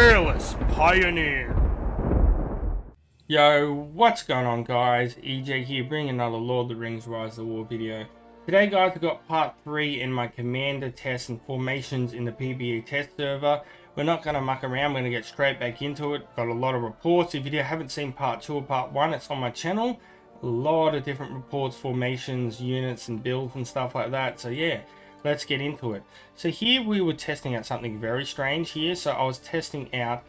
fearless pioneer. Yo, what's going on guys? EJ here, bringing another Lord of the Rings Rise of the War video. Today guys, we've got part 3 in my commander tests and formations in the PBE test server. We're not going to muck around, we're going to get straight back into it. Got a lot of reports. If you haven't seen part 2 or part 1, it's on my channel. A lot of different reports, formations, units and builds and stuff like that. So yeah, let's get into it. So here we were testing out something very strange here. So I was testing out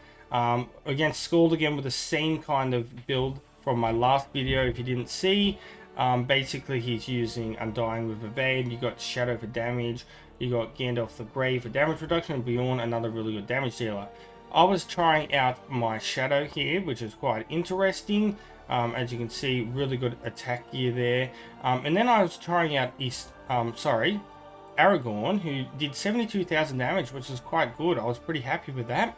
against Skald again with the same kind of build from my last video. If you didn't see, basically he's using Undying with Evade. You got Shadow for damage, you got Gandalf the Grey for damage reduction, and Beorn, another really good damage dealer. I was trying out my Shadow here, which is quite interesting. As you can see, really good attack gear there. And then I was trying out Aragorn, who did 72,000 damage, which is quite good. I was pretty happy with that.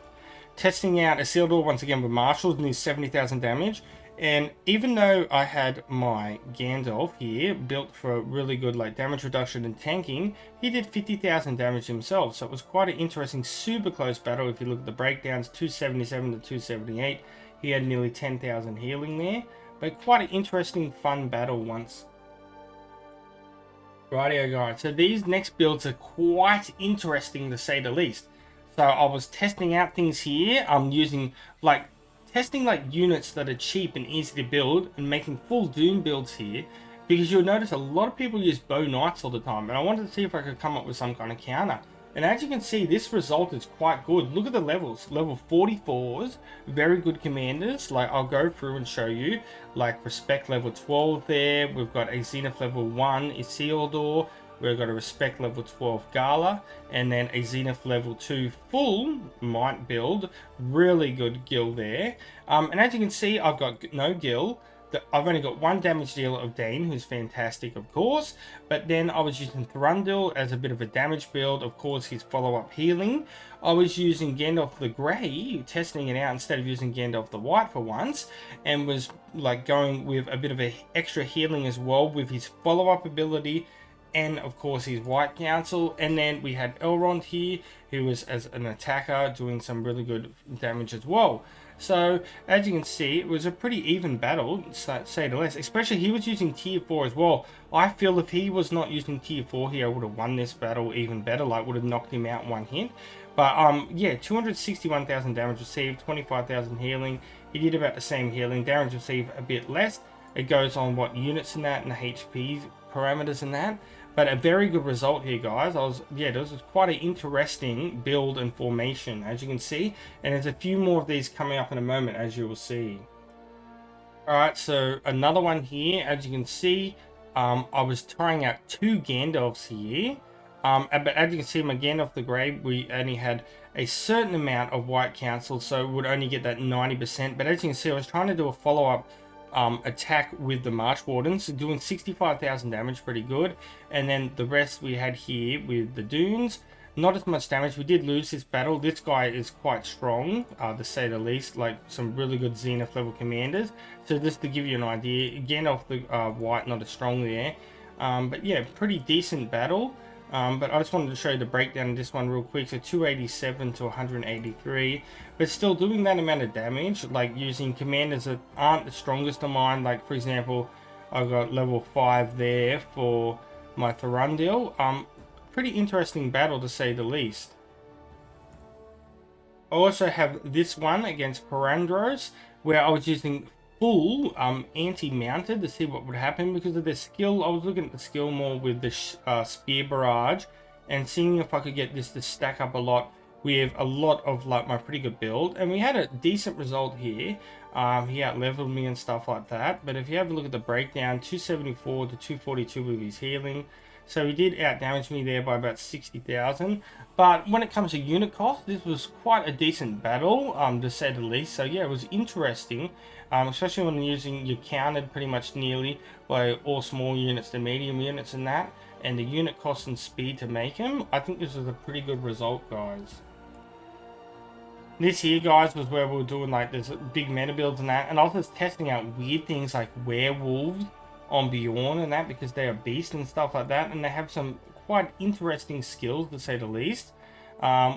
Testing out isildur once again with marshals and his 70,000 damage. And even though I had my Gandalf here built for really good like damage reduction and tanking, he did 50,000 damage himself. So it was quite an interesting, super close battle. If you look at the breakdowns, 277 to 278, he had nearly 10,000 healing there. But quite an interesting, fun battle once. Rightio guys, so these next builds are quite interesting to say the least. So I was testing out things here. I'm using testing units that are cheap and easy to build and making full Doom builds here, because you'll notice a lot of people use bow knights all the time, and I wanted to see if I could come up with some kind of counter. And as you can see, this result is quite good. Look at the levels. Level 44s, very good commanders. Like, I'll go through and show you. Like, Respect level 12 there. We've got a Zenith level 1 Isildur. We've got a Respect level 12 Gala, and then a Zenith level 2 full Might build. Really good Gil there. And as you can see, I've got no Gil. I've only got one damage dealer of Dane, who's fantastic, of course. But then I was using Thranduil as a bit of a damage build. Of course, his follow-up healing. I was using Gandalf the Grey, testing it out instead of using Gandalf the White for once. And was like going with a bit of a extra healing as well with his follow-up ability. And of course his White Council. And then we had Elrond here, who was as an attacker doing some really good damage as well. So as you can see, it was a pretty even battle, say the least. Especially he was using tier 4 as well. I feel if he was not using tier 4 here, I would have won this battle even better. Like, would have knocked him out one hit. But yeah, 261,000 damage received, 25,000 healing. He did about the same healing. Damage received a bit less. It goes on what units in that and the HP parameters in that. But a very good result here, guys. This was quite an interesting build and formation, as you can see. And there's a few more of these coming up in a moment, as you will see. Alright, so another one here, as you can see, I was trying out 2 Gandalfs here. But as you can see, my Gandalf the Grey, we only had a certain amount of White Council, so would only get that 90%. But as you can see, I was trying to do a follow-up attack with the March Wardens, so doing 65,000 damage, pretty good. And then the rest we had here with the Dunes, not as much damage. We did lose this battle. This guy is quite strong, to say the least, like some really good Zenith level commanders. So just to give you an idea, Gandalf the White, not as strong there. But yeah, pretty decent battle. But I just wanted to show you the breakdown of this one real quick. So 287 to 183, but still doing that amount of damage, like using commanders that aren't the strongest of mine. Like, for example, I've got level 5 there for my Thranduil. Pretty interesting battle, to say the least. I also have this one against Parandros, where I was using full anti-mounted to see what would happen because of their skill. I was looking at the skill more with the spear barrage and seeing if I could get this to stack up a lot with a lot of like my pretty good build, and we had a decent result here. He out leveled me and stuff like that. But if you have a look at the breakdown, 274 to 242 with his healing. So he did out damage me there by about 60,000. But when it comes to unit cost, this was quite a decent battle, to say the least. So yeah, it was interesting, especially when using, you countered pretty much nearly by all small units to medium units and that. And the unit cost and speed to make him, I think this was a pretty good result, guys. This here, guys, was where we were doing like this big meta builds and that. And I was just testing out weird things like werewolves on Beorn and that, because they are beasts and stuff like that, and they have some quite interesting skills, to say the least.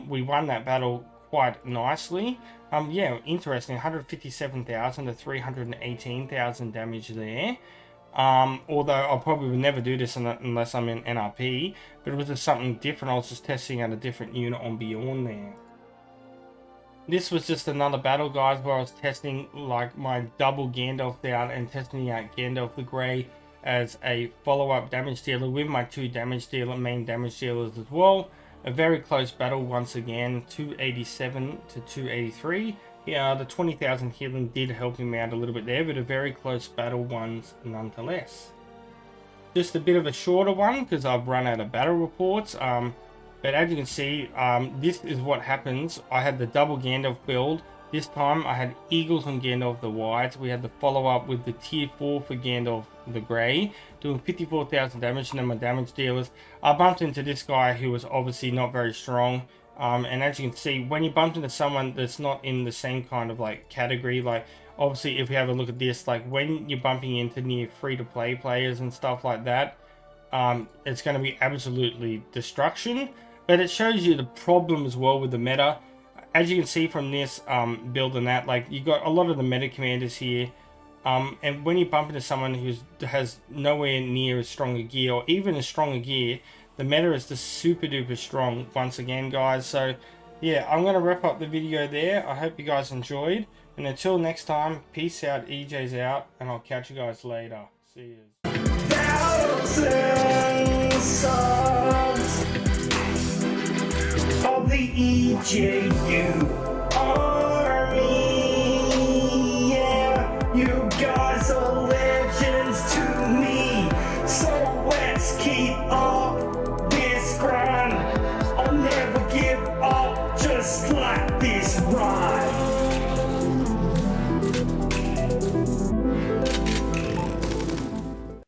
We won that battle quite nicely. Yeah, interesting. 157,000 to 318,000 damage there. Although I probably would never do this unless I'm in NRP, but it was just something different. I was just testing out a different unit on beorn there. This was just another battle, guys, where I was testing like my double Gandalf out and testing out Gandalf the Grey as a follow-up damage dealer with my two main damage dealers as well. A very close battle once again, 287 to 283. Yeah, the 20,000 healing did help him out a little bit there, but a very close battle ones nonetheless. Just a bit of a shorter one because I've run out of battle reports. But as you can see, this is what happens. I had the double Gandalf build. This time I had Eagles on Gandalf the White. We had the follow-up with the tier 4 for Gandalf the Grey, doing 54,000 damage, and then my damage dealers. I bumped into this guy who was obviously not very strong. And as you can see, when you bump into someone that's not in the same kind of like category, like obviously if we have a look at this, like when you're bumping into near free-to-play players and stuff like that, it's going to be absolutely destruction. But it shows you the problem as well with the meta. As you can see from this build and that, like you got a lot of the meta commanders here. And when you bump into someone who has nowhere near as strong a gear, or even a stronger gear, the meta is just super duper strong once again, guys. So yeah, I'm going to wrap up the video there. I hope you guys enjoyed. And until next time, peace out, EJ's out, and I'll catch you guys later. See you. Of the EJU.